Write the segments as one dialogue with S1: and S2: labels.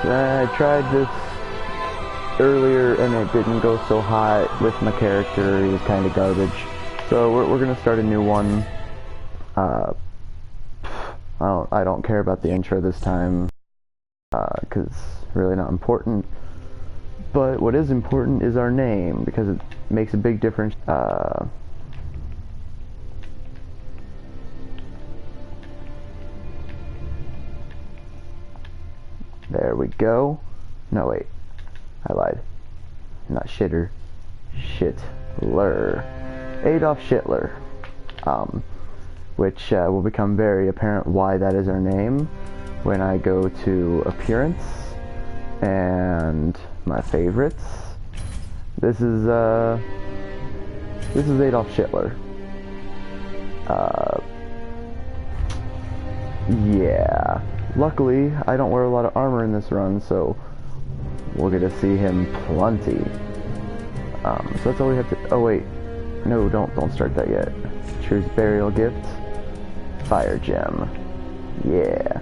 S1: I tried this earlier and it didn't go so hot with my character. He was kind of garbage. So we're gonna start a new one. I don't care about the intro this time, because it's really not important. But what is important is our name, because it makes a big difference. There we go. No, wait. I lied. Not shitter. Shitler. Adolf Shitler. Which will become very apparent why that is our name when I go to appearance and my favorites. This is Adolf Shitler. Yeah. Luckily, I don't wear a lot of armor in this run, so we'll get to see him plenty. So that's all we have to. Oh wait, no, don't start that yet. Choose burial gift. Fire gem. Yeah.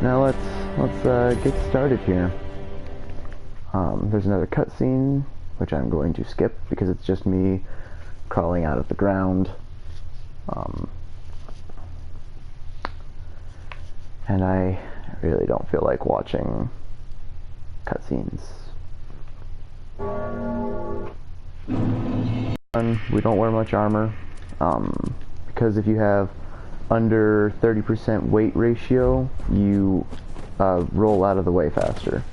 S1: Now let's get started here. There's another cutscene, which I'm going to skip because it's just me crawling out of the ground. And I really don't feel like watching cutscenes. We don't wear much armor, because if you have under 30% weight ratio, you roll out of the way faster.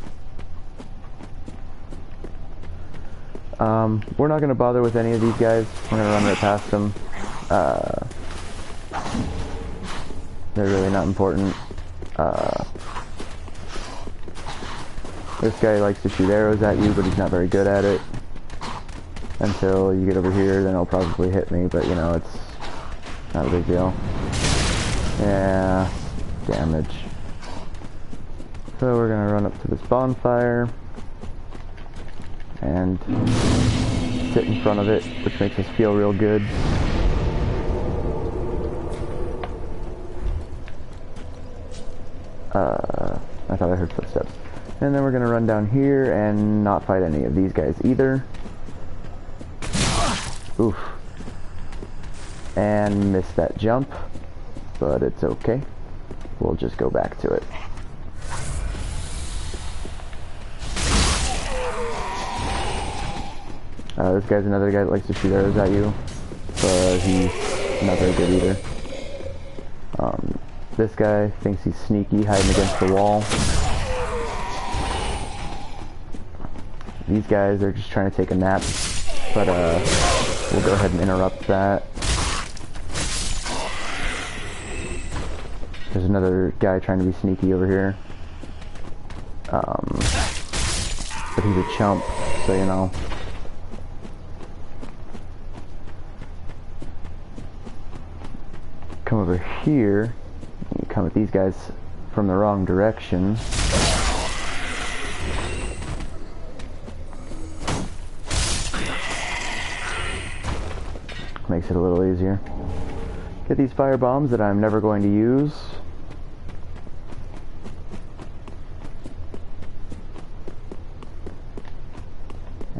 S1: We're not going to bother with any of these guys. We're going to run right past them. They're really not important. This guy likes to shoot arrows at you, but he's not very good at it. Until you get over here, then he'll probably hit me, but you know, it's not a big deal. Yeah, damage. So we're gonna run up to this bonfire and sit in front of it, which makes us feel real good. I thought I heard footsteps. And then we're gonna run down here and not fight any of these guys either. Oof. And missed that jump, but it's okay. We'll just go back to it. This guy's another guy that likes to shoot arrows at you, but he's not very good either. This guy thinks he's sneaky, hiding against the wall. These guys are just trying to take a nap, but we'll go ahead and interrupt that. There's another guy trying to be sneaky over here. But he's a chump, so you know. Come over here. You come at these guys from the wrong direction. Makes it a little easier. Get these fire bombs that I'm never going to use.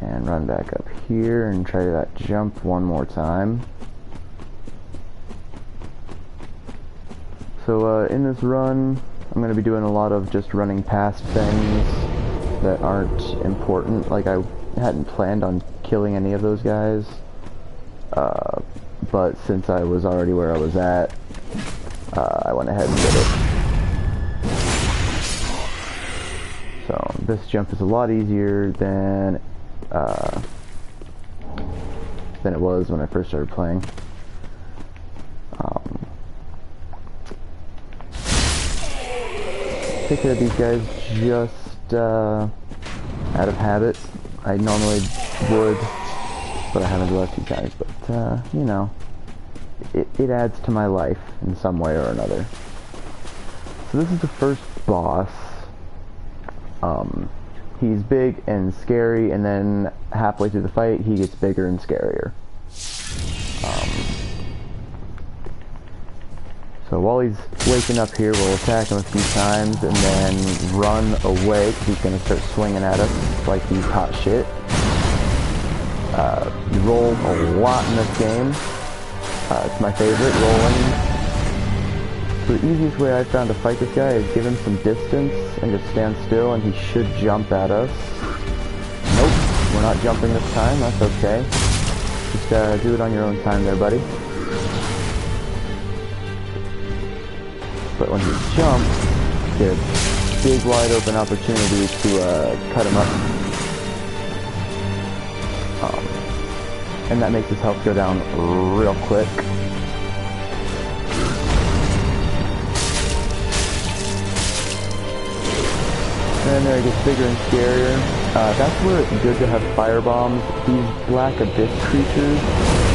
S1: And run back up here and try that jump one more time. So in this run, I'm going to be doing a lot of just running past things that aren't important. Like I hadn't planned on killing any of those guys. But since I was already where I was at, I went ahead and did it. So this jump is a lot easier than it was when I first started playing. Take care of these guys just out of habit. I normally would, but I haven't left you guys. But you know, it adds to my life in some way or another. So this is the first boss. He's big and scary, and then halfway through the fight, he gets bigger and scarier. So So while he's waking up here, we'll attack him a few times and then run away because he's going to start swinging at us like he's hot shit. You roll a lot in this game. It's my favorite, rolling. So the easiest way I've found to fight this guy is give him some distance and just stand still and he should jump at us. Nope, we're not jumping this time, that's okay. Just do it on your own time there, buddy. But when he jumps, get a big wide open opportunity to cut him up. And that makes his health go down real quick. And then there it gets bigger and scarier. That's where it's good to have fire bombs. These black abyss creatures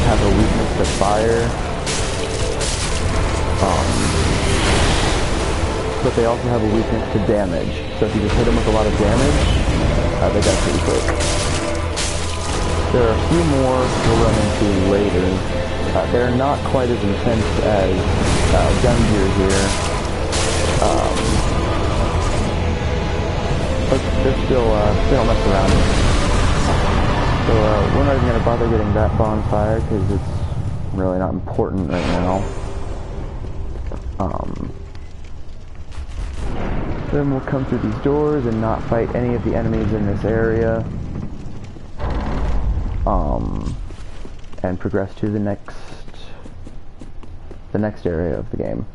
S1: have a weakness to fire. But they also have a weakness to damage. So if you just hit them with a lot of damage, they die pretty quick. There are a few more we'll run into later. They're not quite as intense as Gungear here. But they're still, they don't mess around. So we're not even going to bother getting that bonfire because it's really not important right now. Then we'll come through these doors and not fight any of the enemies in this area. And progress to the next area of the game.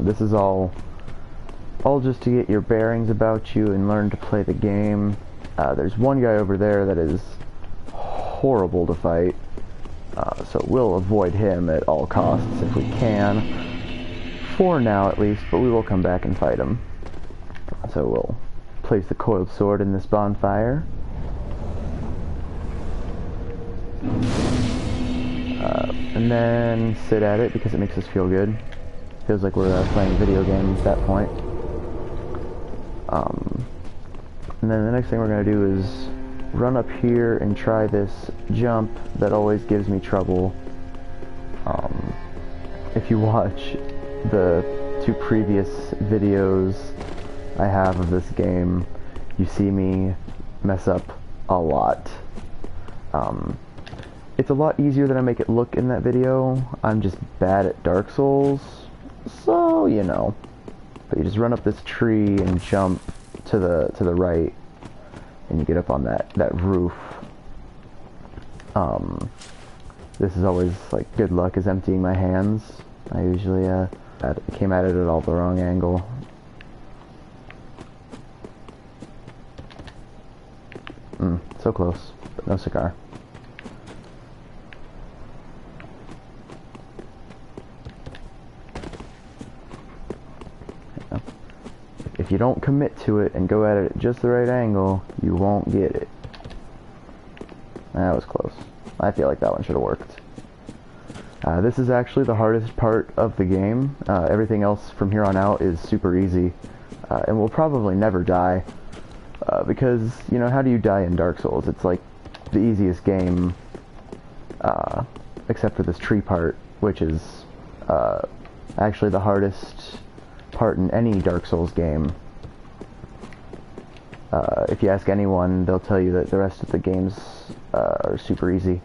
S1: This is all just to get your bearings about you and learn to play the game. There's one guy over there that is horrible to fight, so we'll avoid him at all costs if we can. For now at least, but we will come back and fight him. So we'll place the coiled sword in this bonfire. And then sit at it because it makes us feel good. Feels like we're playing a video game at that point. And then the next thing we're going to do is run up here and try this jump that always gives me trouble. If you watch the 2 previous videos I have of this game, you see me mess up a lot. It's a lot easier than I make it look in that video. I'm just bad at Dark Souls, so you know. But you just run up this tree and jump to the right, and you get up on that roof. This is always like good luck is emptying my hands. I usually came at it at all the wrong angle. So close, but no cigar. If you don't commit to it and go at it at just the right angle, you won't get it. That was close. I feel like that one should have worked. This is actually the hardest part of the game. Everything else from here on out is super easy. And we'll probably never die. Because, you know, how do you die in Dark Souls? It's like the easiest game, except for this tree part, which is actually the hardest part in any Dark Souls game. If you ask anyone, they'll tell you that the rest of the games are super easy.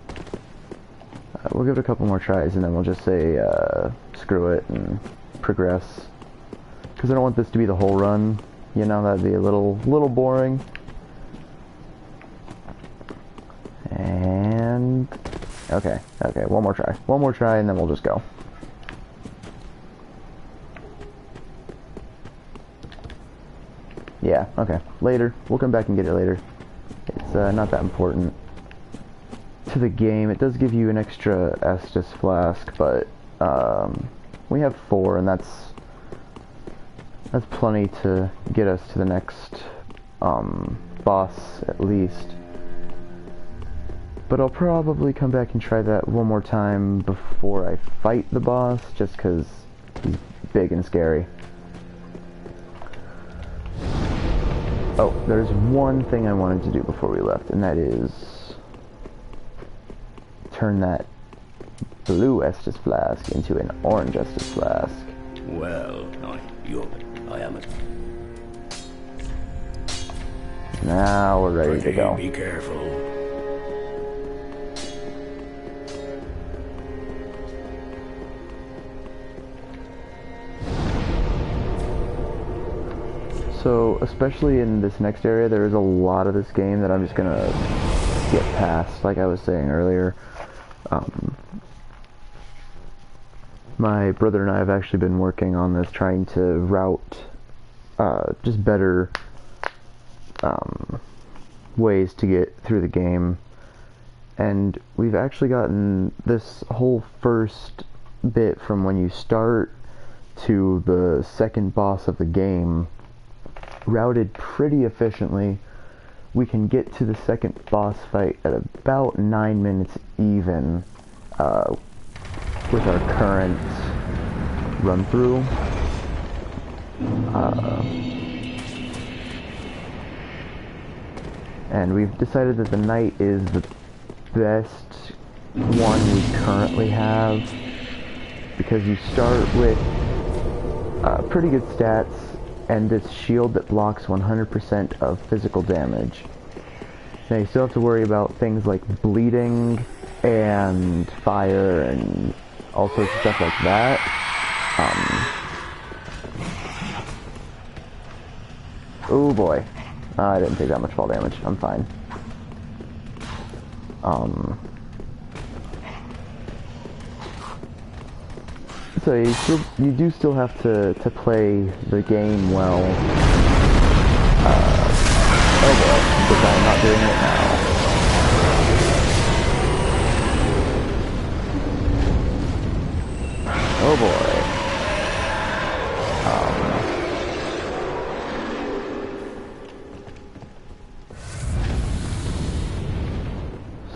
S1: We'll give it a couple more tries and then we'll just say screw it and progress. Because I don't want this to be the whole run. You know, that'd be a little boring. And okay, one more try and then we'll just go. Yeah, okay, later. We'll come back and get it later. It's not that important to the game. It does give you an extra Estus flask, but we have 4, and that's plenty to get us to the next boss at least. But I'll probably come back and try that one more time before I fight the boss, just because he's big and scary. Oh, there's one thing I wanted to do before we left, and that is turn that blue Estus flask into an orange Estus flask.
S2: Well, I am it.
S1: Now we're ready to go.
S2: Be careful.
S1: So, especially in this next area, there is a lot of this game that I'm just gonna get past, like I was saying earlier. My brother and I have actually been working on this, trying to route just better ways to get through the game. And we've actually gotten this whole first bit from when you start to the second boss of the game routed pretty efficiently. We can get to the second boss fight at about 9 minutes even with our current run through. And we've decided that the knight is the best one we currently have, because you start with pretty good stats and this shield that blocks 100% of physical damage. Now you still have to worry about things like bleeding and fire and all sorts of stuff like that. Oh boy, I didn't take that much fall damage. I'm fine. So you do still have to play the game well. Oh boy, which I'm not doing it now. Oh boy.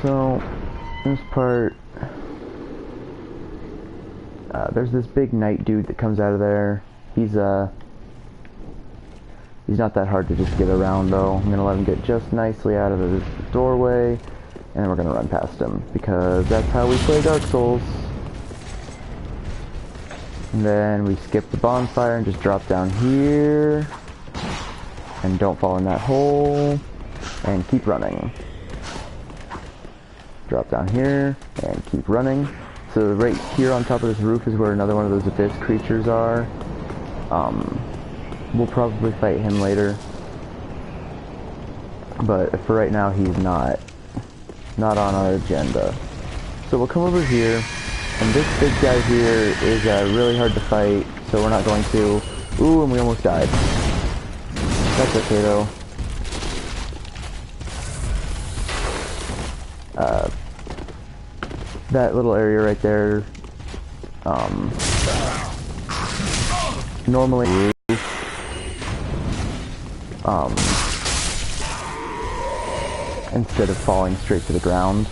S1: So this part, there's this big knight dude that comes out of there. He's not that hard to just get around though. I'm gonna let him get just nicely out of the doorway, and then we're gonna run past him, because that's how we play Dark Souls. And then we skip the bonfire and just drop down here, and don't fall in that hole, and keep running. Drop down here, and keep running. So right here on top of this roof is where another one of those abyss creatures are. We'll probably fight him later, but for right now he's not on our agenda. So we'll come over here, and this big guy here is really hard to fight, so we're not going to. Ooh, and we almost died. That's okay though. That little area right there, normally instead of falling straight to the ground.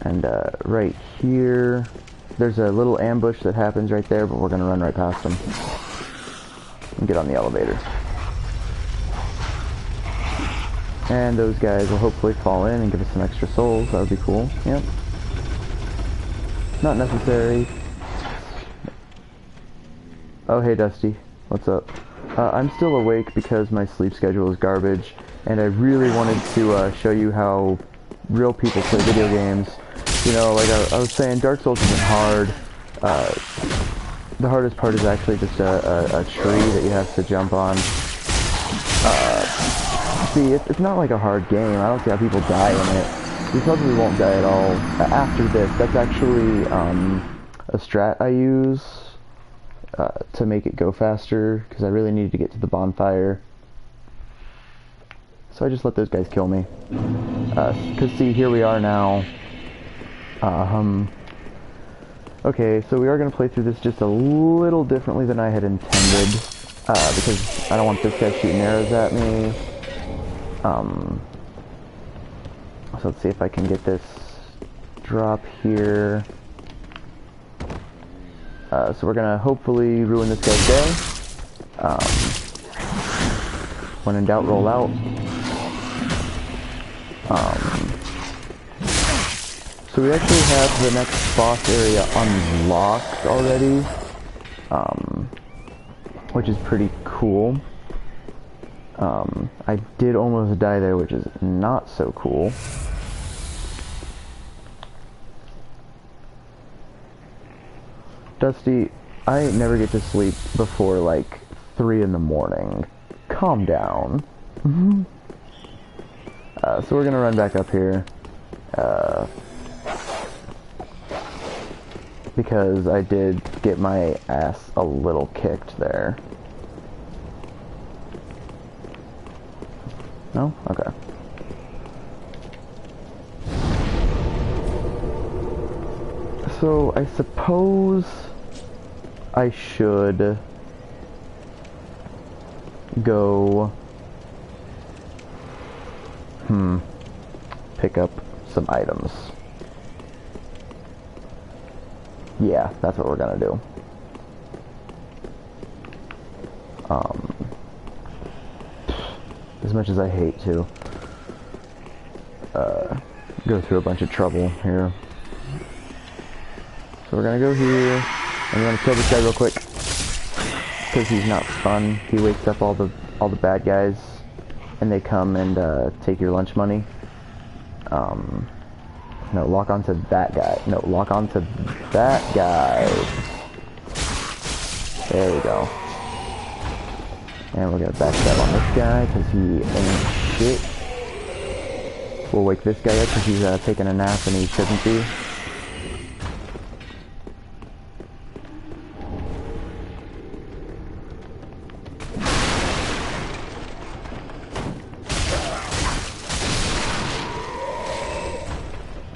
S1: And right here, there's a little ambush that happens right there, but we're gonna run right past them and get on the elevator. And those guys will hopefully fall in and give us some extra souls. That would be cool. Yep. Not necessary. Oh, hey Dusty. What's up? I'm still awake because my sleep schedule is garbage, and I really wanted to show you how real people play video games. You know, like I was saying, Dark Souls isn't hard. The hardest part is actually just a tree that you have to jump on. See, it's not like a hard game. I don't see how people die in it. You probably won't die at all after this. That's actually a strat I use to make it go faster, because I really needed to get to the bonfire. So I just let those guys kill me. Because see, here we are now. Okay, so we are going to play through this just a little differently than I had intended, because I don't want this guy shooting arrows at me. So let's see if I can get this drop here. So we're gonna hopefully ruin this guy's day. When in doubt, roll out. So we actually have the next boss area unlocked already, which is pretty cool. I did almost die there, which is not so cool. Dusty, I never get to sleep before like 3 in the morning. Calm down. So we're gonna run back up here. Because I did get my ass a little kicked there. No? Okay. So I suppose I should go pick up some items. Yeah, that's what we're gonna do. As much as I hate to go through a bunch of trouble here. So we're gonna go here, and we're gonna kill this guy real quick. Because he's not fun. He wakes up all the bad guys, and they come and take your lunch money. No, lock onto that guy. No, lock onto that guy. There we go. And we're gonna backstab on this guy because he ain't shit. We'll wake this guy up because he's taking a nap and he shouldn't be.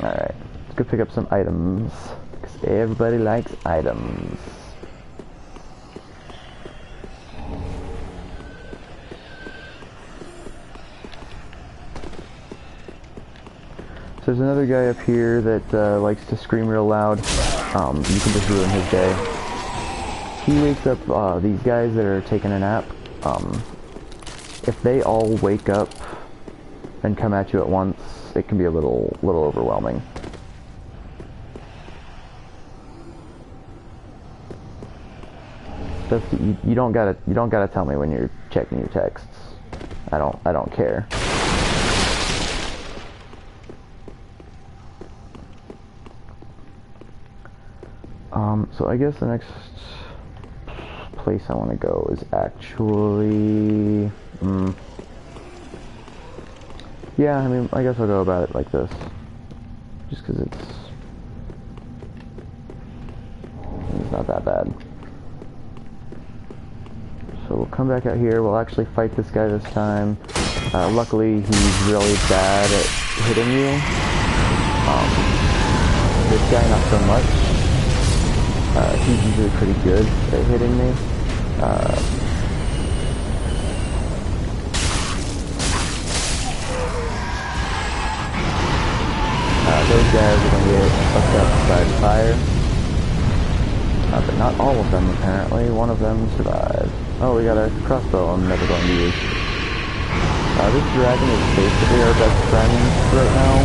S1: Alright, let's go pick up some items, because everybody likes items. So there's another guy up here that likes to scream real loud. You can just ruin his day. He wakes up these guys that are taking a nap. If they all wake up and come at you at once, it can be a little overwhelming. Dusty, you don't gotta tell me when you're checking your texts. I don't care. So I guess the next place I want to go is actually yeah, I mean, I guess I'll go about it like this. Just because it's not that bad. So we'll come back out here. We'll actually fight this guy this time. Luckily, he's really bad at hitting you. This guy, not so much. He's usually pretty good at hitting me. Those guys are going to get fucked up by fire. But not all of them, apparently. One of them survived. Oh, we got a crossbow I'm never going to use. This dragon is basically our best friend right now.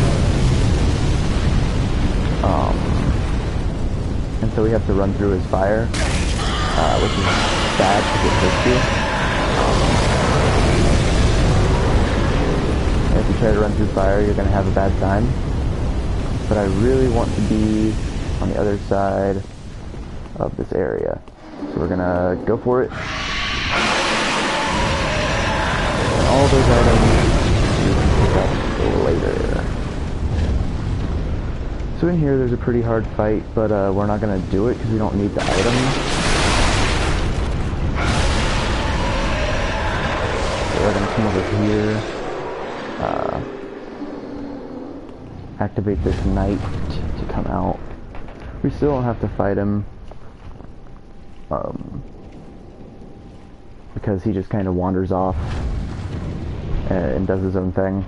S1: And so we have to run through his fire, which is bad because it hurts you. And if you try to run through fire, you're going to have a bad time. But I really want to be on the other side of this area. So we're gonna go for it. And all those items you can pick up later. So in here there's a pretty hard fight, but we're not gonna do it because we don't need the items. So we're gonna come over here. Activate this knight to come out. We still don't have to fight him. Because he just kind of wanders off and does his own thing.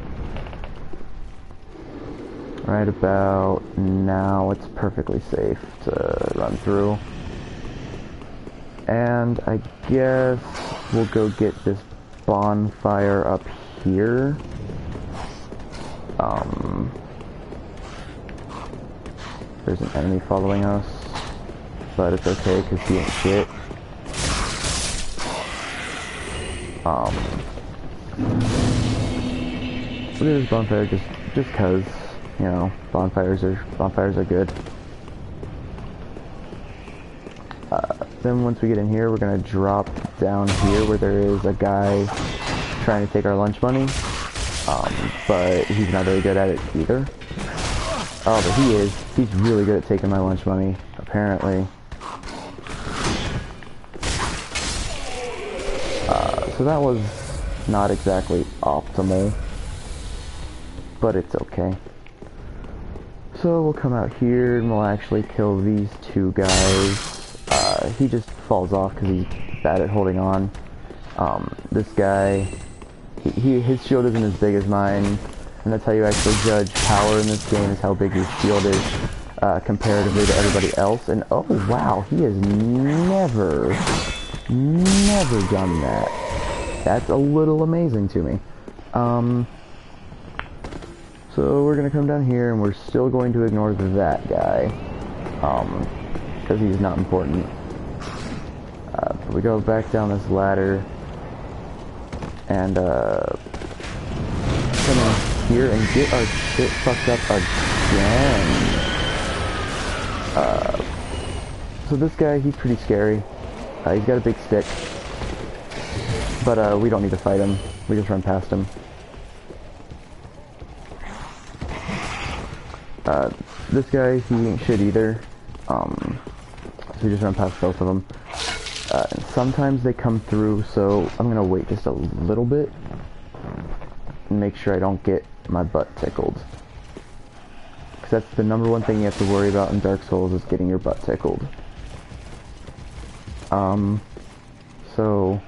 S1: Right about now, it's perfectly safe to run through. And I guess we'll go get this bonfire up here. There's an enemy following us, but it's okay because he ain't shit. Look at this bonfire, just cause, you know, bonfires are good. Then once we get in here, we're gonna drop down here where there is a guy trying to take our lunch money, but he's not very good at it either. Oh, but he is. He's really good at taking my lunch money, apparently. So that was not exactly optimal, but it's okay. So we'll come out here and we'll actually kill these two guys. He just falls off because he's bad at holding on. This guy, his shield isn't as big as mine, and that's how you actually judge power in this game, is how big your shield is comparatively to everybody else. And oh wow, he has never done that. That's a little amazing to me. So we're gonna come down here and we're still going to ignore that guy, because he's not important. We go back down this ladder and come in here and get our shit fucked up again. So this guy, he's pretty scary. He's got a big stick, but we don't need to fight him. We just run past him. This guy, he ain't shit either. So we just run past both of them. And sometimes they come through, so I'm gonna wait just a little bit and make sure I don't get my butt tickled. Because that's the number one thing you have to worry about in Dark Souls, is getting your butt tickled. So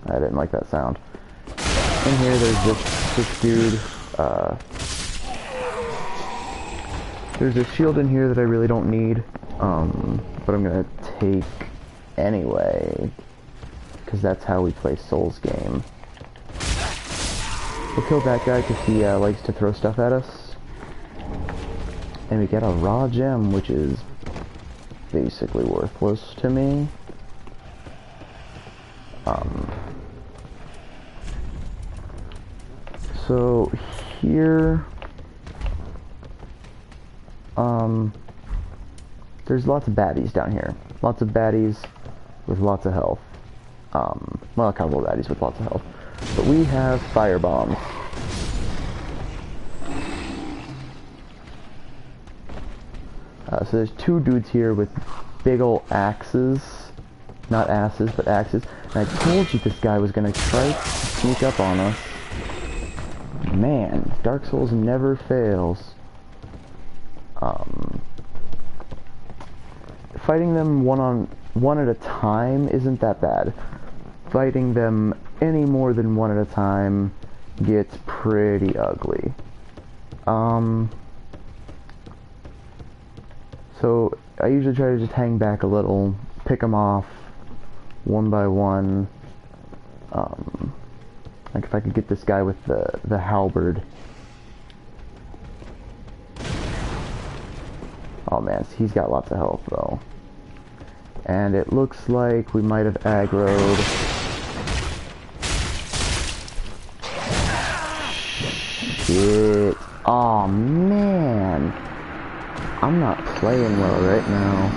S1: I didn't like that sound. In here, there's this dude. There's a shield in here that I really don't need, but I'm gonna take anyway, because that's how we play Souls game. We'll kill that guy because he likes to throw stuff at us, and we get a raw gem, which is basically worthless to me. So here, there's lots of baddies down here. Lots of baddies with lots of health. Well, a couple of baddies with lots of health. But we have fire bombs. So there's two dudes here with big ol' axes. Not asses, but axes. And I told you this guy was gonna try to sneak up on us. Man, Dark Souls never fails. Fighting them one at a time isn't that bad. Fighting them any more than one at a time gets pretty ugly. So I usually try to just hang back a little, pick them off one by one. Like if I could get this guy with the halberd. Oh man, he's got lots of health though. And it looks like we might have aggroed. Shit. Oh man. I'm not playing well right now.